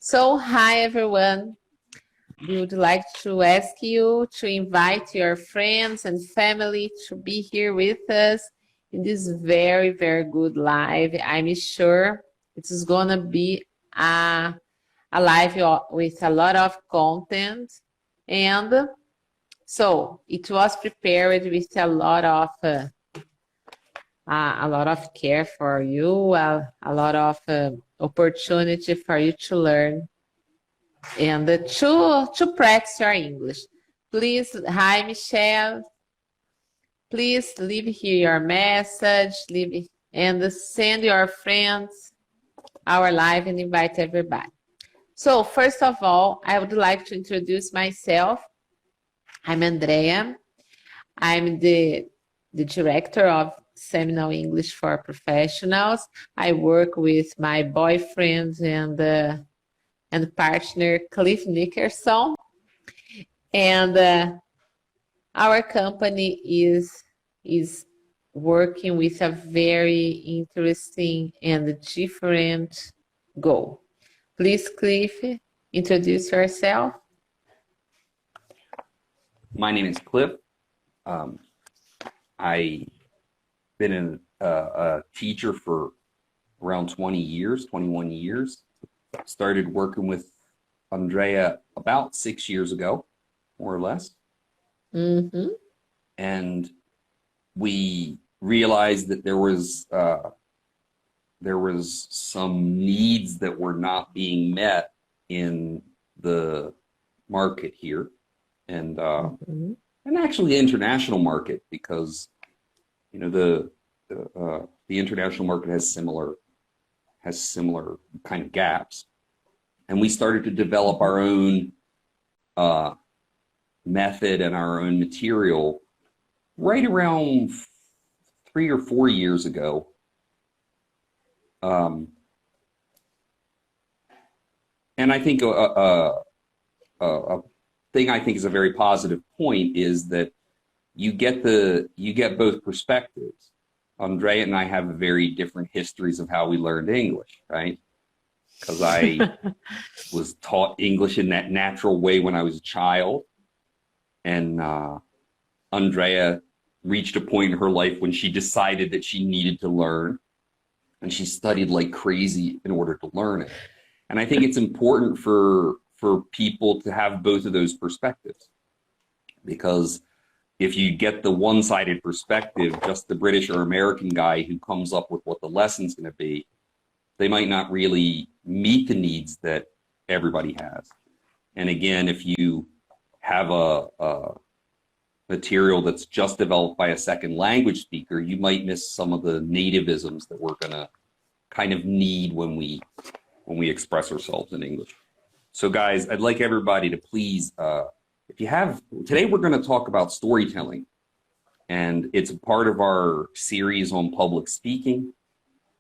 So, hi everyone. We would like to ask you to invite your friends and family to be here with us in this very, very good live. I'm sure it is gonna be a live with a lot of content, and so it was prepared with a lot of care for you, a lot of opportunity for you to learn and to practice your English. Please, hi Michelle. Please leave here your message, and send your friends our live and invite everybody. So first of all, I would like to introduce myself. I'm Andrea. I'm the director of Seminal English for Professionals. I work with my boyfriend and partner Cliff Nickerson, and our company is working with a very interesting and different goal. Please, Cliff, introduce yourself. My name is Cliff. I've been a teacher for around 20 years, 21 years. Started working with Andrea about 6 years ago, more or less. Mm-hmm. And we realized that there was some needs that were not being met in the market here, and actually the international market, because the international market has similar kind of gaps, and we started to develop our own method and our own material right around 3 or 4 years ago. And I think a thing I think is a very positive point is that you get both perspectives. Andrea and I have very different histories of how we learned English, right? Because I was taught English in that natural way when I was a child, and Andrea reached a point in her life when she decided that she needed to learn, and she studied like crazy in order to learn it. And I think it's important for people to have both of those perspectives, because if you get the one-sided perspective, just the British or American guy who comes up with what the lesson's going to be, they might not really meet the needs that everybody has. And again, if you have a material that's just developed by a second language speaker, you might miss some of the nativisms that we're going to kind of need when we express ourselves in English. So guys, I'd like everybody to please, today we're going to talk about storytelling, and it's a part of our series on public speaking.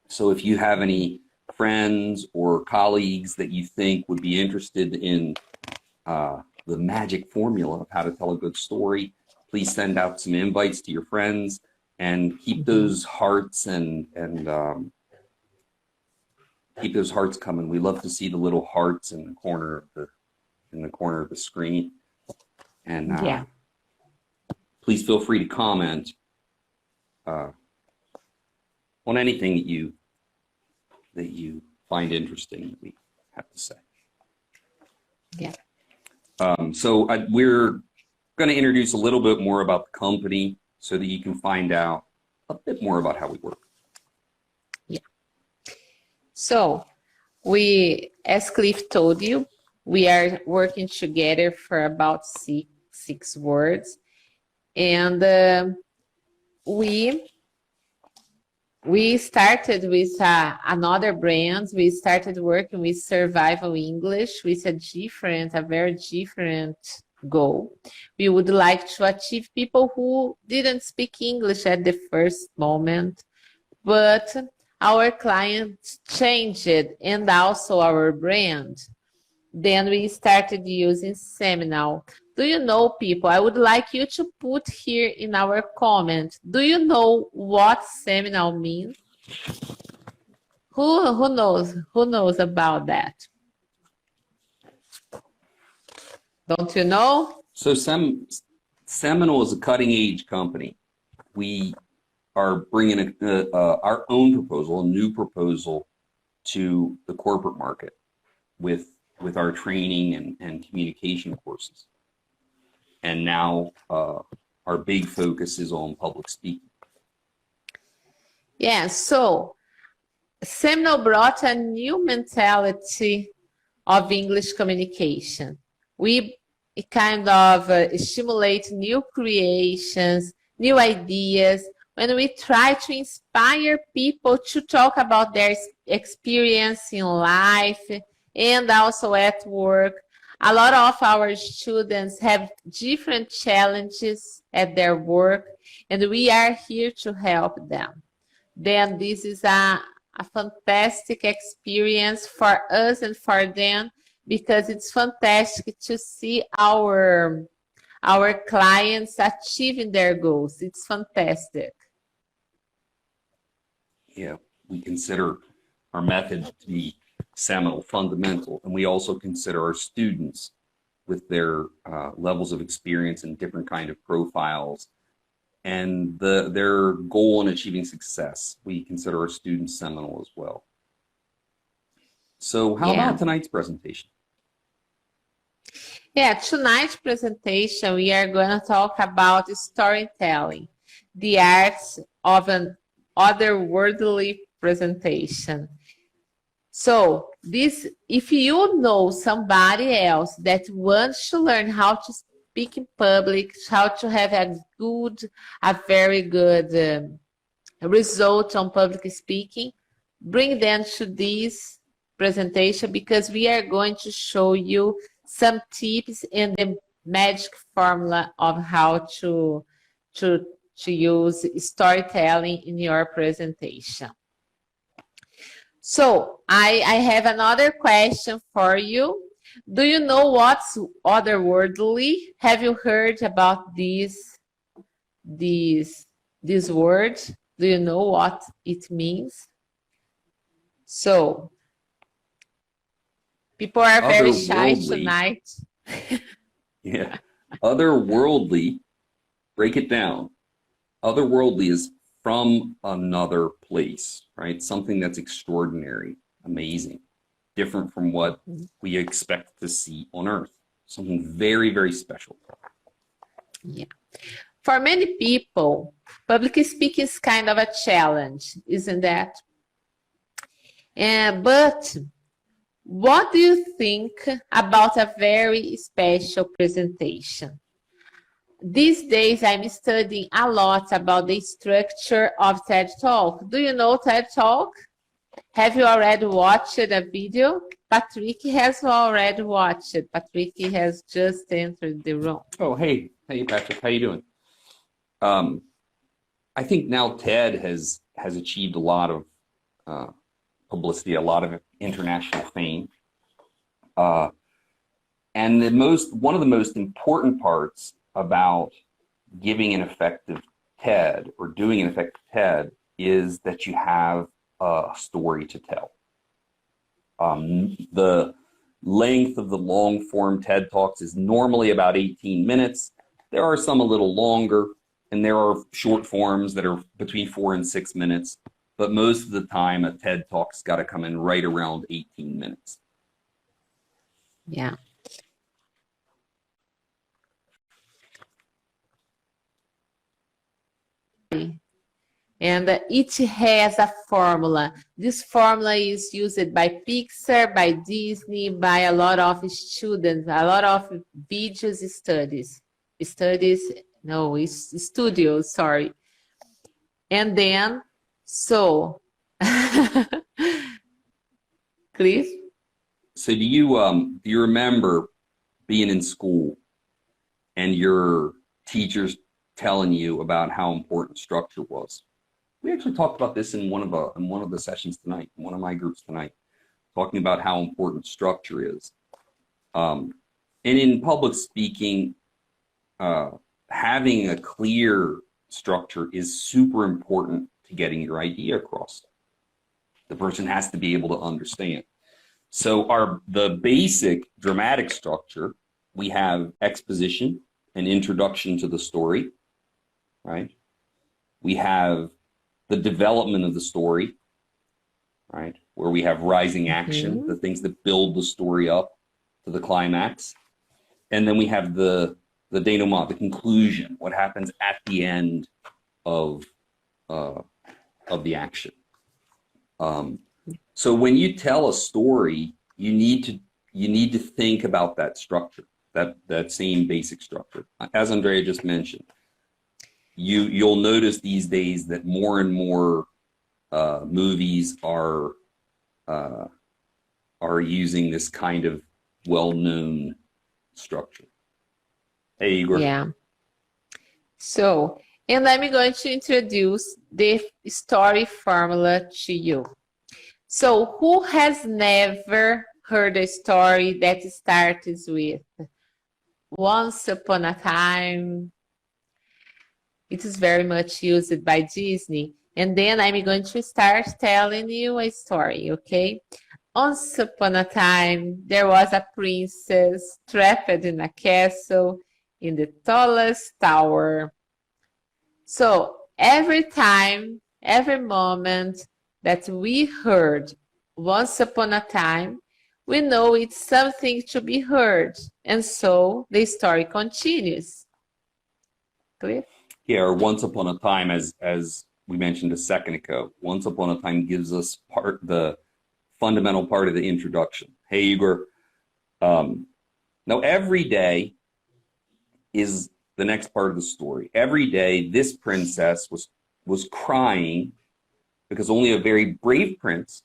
So if you have any friends or colleagues that you think would be interested in the magic formula of how to tell a good story, please send out some invites to your friends, and keep those hearts and keep those hearts coming. We love to see the little hearts in the corner of the screen. And please feel free to comment on anything that you find interesting that we have to say. Yeah. So we're going to introduce a little bit more about the company so that you can find out a bit more about how we work. Yeah. So as Cliff told you, we are working together for about six words, and we started with another brand. We started working with Survival English with a very different goal. We would like to achieve people who didn't speak English at the first moment, but our clients changed it, and also our brand. Then we started using Seminal. Do you know, people? I would like you to put here in our comment. Do you know what Seminal means? Who knows? Who knows about that? Don't you know? So Seminal is a cutting-edge company. We are bringing our own proposal, a new proposal, to the corporate market with our training and communication courses. And now our big focus is on public speaking. Yeah, so Seminal brought a new mentality of English communication. We kind of stimulate new creations, new ideas, when we try to inspire people to talk about their experience in life and also at work. A lot of our students have different challenges at their work, and we are here to help them. Then this is a fantastic experience for us and for them, because it's fantastic to see our clients achieving their goals. It's fantastic. Yeah, we consider our method to be seminal, fundamental, and we also consider our students with their levels of experience and different kind of profiles and their goal in achieving success. We consider our students seminal as well. So how about tonight's presentation? Yeah, tonight's presentation, we are going to talk about storytelling, the arts of an otherworldly presentation. So this, if you know somebody else that wants to learn how to speak in public, how to have a very good result on public speaking, bring them to this presentation, because we are going to show you some tips and the magic formula of how to use storytelling in your presentation. So I have another question for you. Do you know what's otherworldly? Have you heard about this word? Do you know what it means? So people are very shy tonight. Yeah. Otherworldly, break it down. Otherworldly is from another place, right? Something that's extraordinary, amazing, different from what we expect to see on Earth. Something very, very special. Yeah. For many people, public speaking is kind of a challenge, isn't that? But what do you think about a very special presentation? These days, I'm studying a lot about the structure of TED Talk. Do you know TED Talk? Have you already watched a video? Patrick has already watched it. Patrick has just entered the room. Oh, hey, Patrick, how you doing? I think now TED has achieved a lot of publicity, a lot of international fame. And one of the most important parts about giving an effective TED or doing an effective TED is that you have a story to tell. The length of the long form TED Talks is normally about 18 minutes. There are some a little longer, and there are short forms that are between 4 and 6 minutes. But most of the time, a TED Talk's got to come in right around 18 minutes. Yeah. And it has a formula. This formula is used by Pixar, by Disney, by a lot of students, a lot of videos studios, sorry. And then, so, Cliff? So do you remember being in school and your teachers telling you about how important structure was? We actually talked about this in one of the sessions tonight, in one of my groups tonight, talking about how important structure is. And in public speaking, having a clear structure is super important to getting your idea across. The person has to be able to understand. So the basic dramatic structure we have exposition, an introduction to the story, right? We have the development of the story, right? Where we have rising action, the things that build the story up to the climax. And then we have the denouement, the conclusion, what happens at the end of the action. So when you tell a story, you need to think about that structure, that same basic structure. As Andrea just mentioned, you'll notice these days that more and more movies are using this kind of well-known structure. Hey, Igor. Yeah. So, and I'm going to introduce the story formula to you. So, who has never heard a story that starts with once upon a time? It is very much used by Disney. And then I'm going to start telling you a story, okay? Once upon a time, there was a princess trapped in a castle in the tallest tower. So every time, every moment that we heard once upon a time, we know it's something to be heard. And so the story continues. Clear? Yeah, or once upon a time, as we mentioned a second ago, once upon a time gives us the fundamental part of the introduction. Hey, Igor. Now, every day is the next part of the story. Every day, this princess was crying because only a very brave prince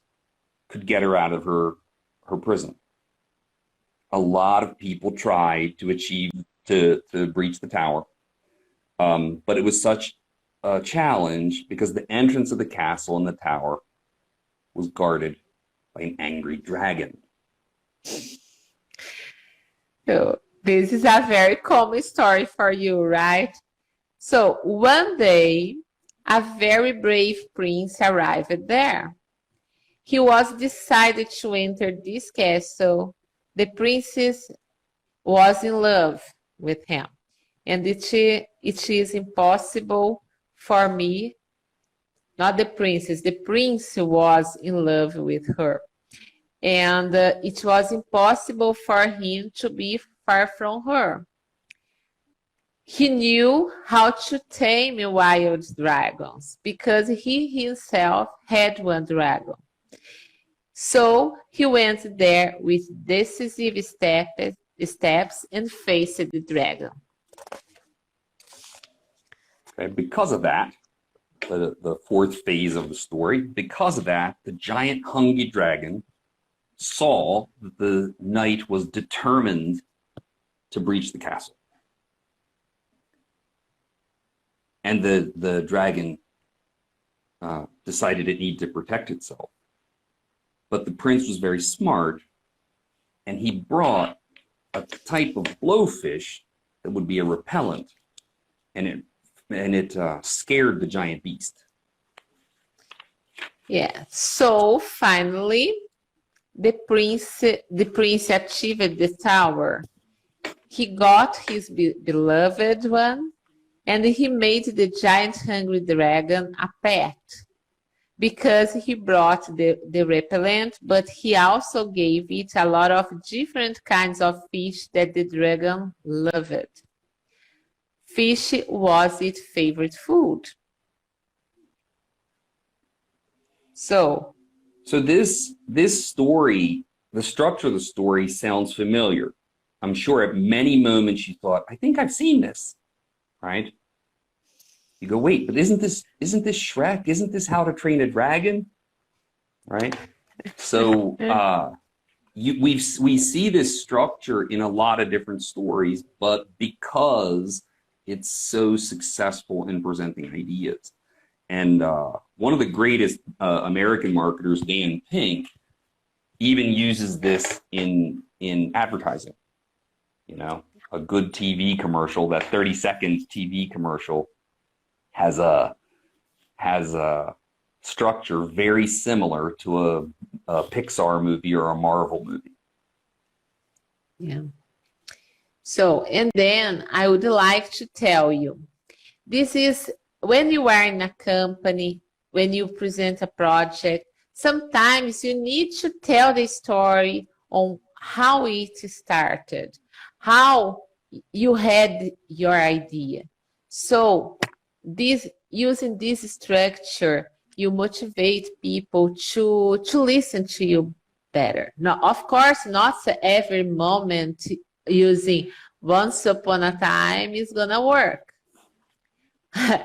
could get her out of her prison. A lot of people tried to breach the tower, but it was such a challenge because the entrance of the castle and the tower was guarded by an angry dragon. So this is a very common story for you, right? So one day, a very brave prince arrived there. He was decided to enter this castle. The princess was in love with him, and it is impossible for me, not the princess, the prince was in love with her. And it was impossible for him to be far from her. He knew how to tame wild dragons because he himself had one dragon. So he went there with decisive steps and faced the dragon. Okay, because of that, the fourth phase of the story, because of that, the giant hungry dragon saw that the knight was determined to breach the castle. And the dragon decided it needed to protect itself. But the prince was very smart, and he brought a type of blowfish that would be a repellent, and it scared the giant beast. Yeah, so finally, the prince achieved the tower. He got his beloved one, and he made the giant hungry dragon a pet because he brought the repellent, but he also gave it a lot of different kinds of fish that the dragon loved. Fish was its favorite food. So this story, the structure of the story sounds familiar. I'm sure at many moments you thought, I think I've seen this, right? You go, wait, but isn't this Shrek? Isn't this How to Train a Dragon? Right? So we see this structure in a lot of different stories, but because it's so successful in presenting ideas. And one of the greatest American marketers, Dan Pink, even uses this in advertising. You know, a good TV commercial, that 30-second TV commercial has a structure very similar to a Pixar movie or a Marvel movie. yeah. So, and then I would like to tell you, this is when you are in a company, when you present a project, sometimes you need to tell the story on how it started, how you had your idea. So using this structure, you motivate people to listen to you better. Now, of course, not every moment using once upon a time is gonna work.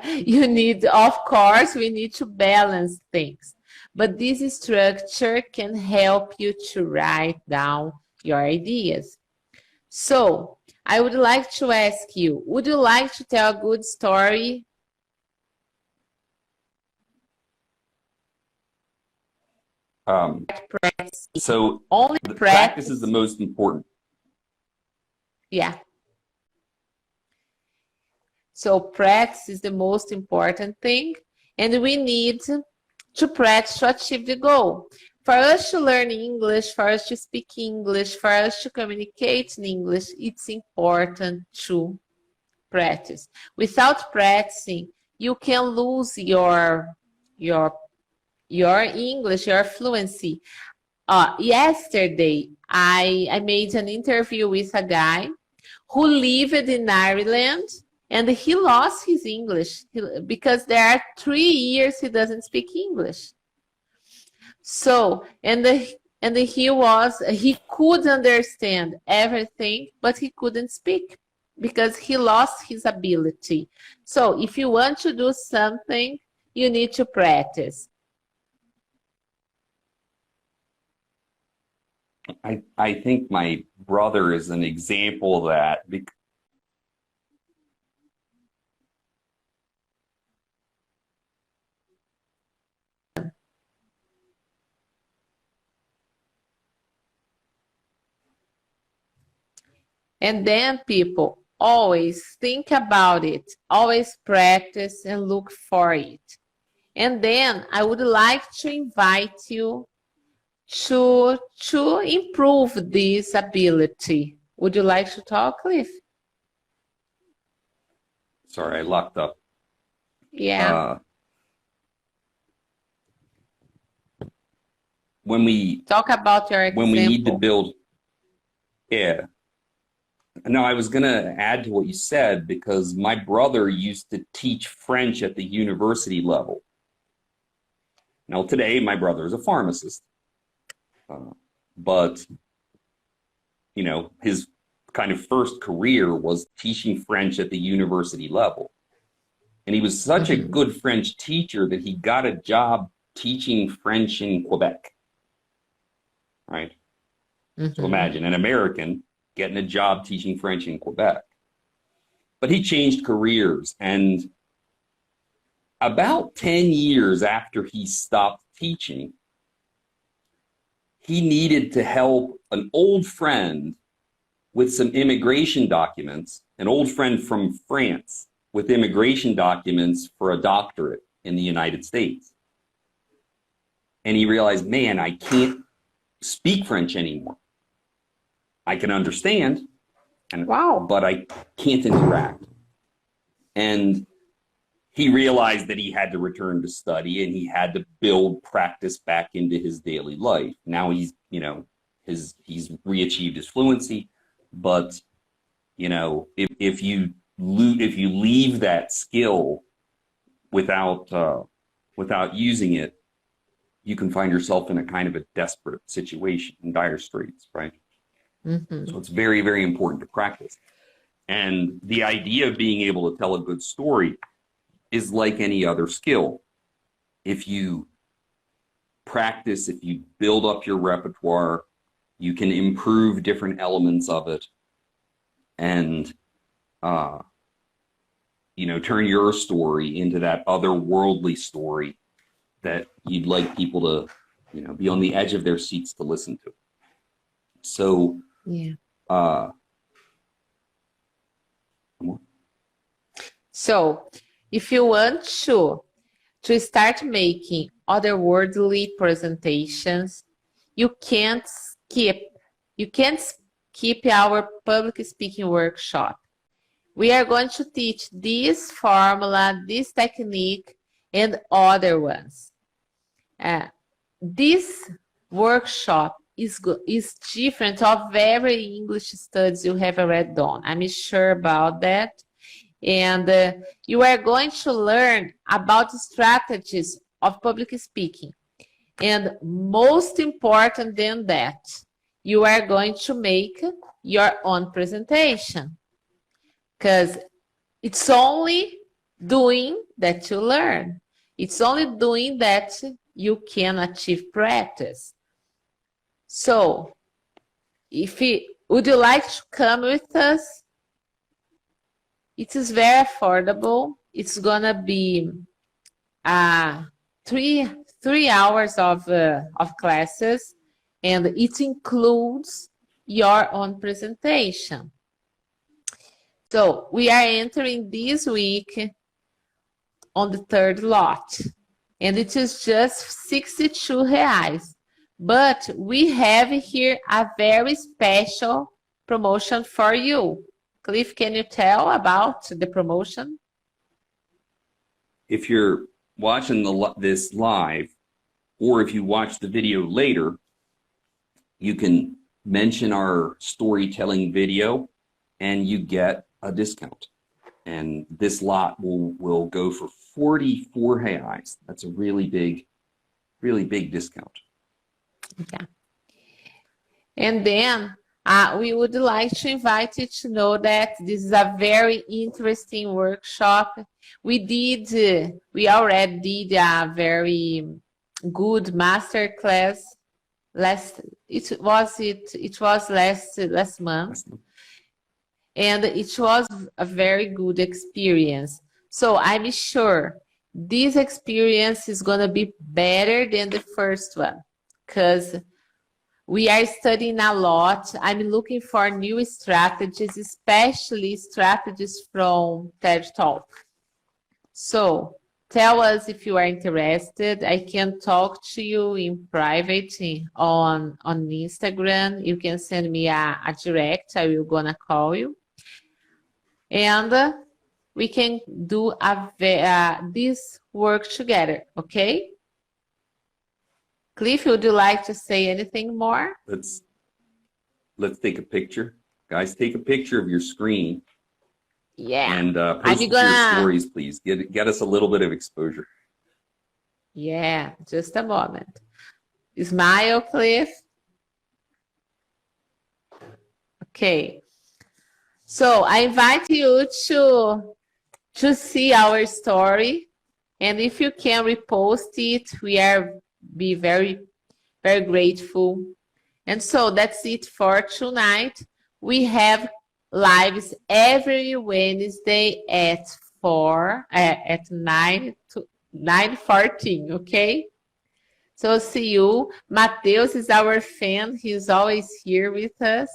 You need, of course, we need to balance things. But this structure can help you to write down your ideas. So I would like to ask you, would you like to tell a good story? So Only the practice. practice is the most important. Yeah. So practice is the most important thing, and we need to practice to achieve the goal. For us to learn English, for us to speak English, for us to communicate in English, it's important to practice. Without practicing, you can lose your English, your fluency. Yesterday, I made an interview with a guy who lived in Ireland, and he lost his English because there are 3 years he doesn't speak English. So, he could understand everything, but he couldn't speak because he lost his ability. So if you want to do something, you need to practice. I think my brother is an example of that. And then people always think about it, always practice and look for it. And then I would like to invite you to improve this ability. Would you like to talk, Cliff? Sorry, I locked up. Yeah. When we talk about your example. When we need to build, yeah. No, I was going to add to what you said because my brother used to teach French at the university level. Now, today, my brother is a pharmacist. But, you know, his kind of first career was teaching French at the university level. And he was such a good French teacher that he got a job teaching French in Quebec. Right? So imagine an American getting a job teaching French in Quebec. But he changed careers, and about 10 years after he stopped teaching, he needed to help an old friend with some immigration documents, an old friend from France with immigration documents for a doctorate in the United States. And he realized, man, I can't speak French anymore. I can understand, but I can't interact. And he realized that he had to return to study and he had to build practice back into his daily life. Now he's, you know, he's reachieved his fluency, but you know, if you leave that skill without using it, you can find yourself in a kind of a desperate situation, in dire straits, right? So it's very, very important to practice. And the idea of being able to tell a good story is like any other skill. If you practice, if you build up your repertoire, you can improve different elements of it and, you know, turn your story into that otherworldly story that you'd like people to, you know, be on the edge of their seats to listen to. So, so if you want to start making otherworldly presentations, you can't keep our public speaking workshop. We are going to teach this formula, this technique, and other ones. This workshop is different of every English studies you have already done. I'm sure about that. And you are going to learn about strategies of public speaking. And most important than that, you are going to make your own presentation. Because it's only doing that you learn. It's only doing that you can achieve practice. So, would you like to come with us? It is very affordable. It's gonna be 3 hours of classes, and it includes your own presentation. So we are entering this week on the third lot, and it is just 62 reais. But we have here a very special promotion for you. Cliff, can you tell about the promotion? If you're watching this live, or if you watch the video later, you can mention our storytelling video and you get a discount. And this lot will go for 44 reais. That's a really big discount. Yeah. And then we would like to invite you to know that this is a very interesting workshop. We already did a very good master class last month. And it was a very good experience. So I'm sure this experience is going to be better than the first one, because we are studying a lot. I'm looking for new strategies, especially strategies from TED Talk. So tell us if you are interested. I can talk to you in private on Instagram. You can send me a direct. I will gonna call you. And we can do this work together, okay? Cliff, would you like to say anything more? Let's take a picture. Guys, take a picture of your screen. Yeah. And post it to your stories, please. Get us a little bit of exposure. Yeah, just a moment. Smile, Cliff. Okay. So I invite you to see our story, and if you can repost it, we are be very, very grateful. And so that's it for tonight. We have lives every Wednesday at 9 to 9:14, okay? So see you. Mateus is our fan. He's always here with us.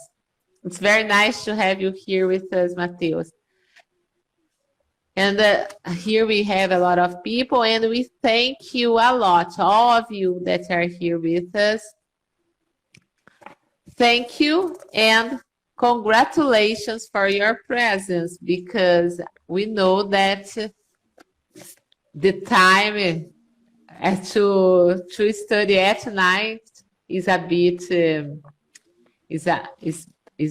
It's very nice to have you here with us, Mateus. And here we have a lot of people, and we thank you a lot, all of you that are here with us. Thank you, and congratulations for your presence, because we know that the time to study at night is a bit is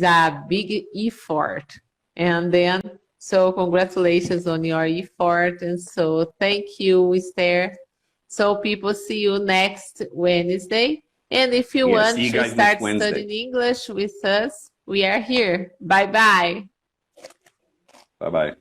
a big effort, and then so congratulations on your effort, and so thank you, Esther. So people, see you next Wednesday, and if you want to start studying English with us, we are here. Bye bye. Bye bye.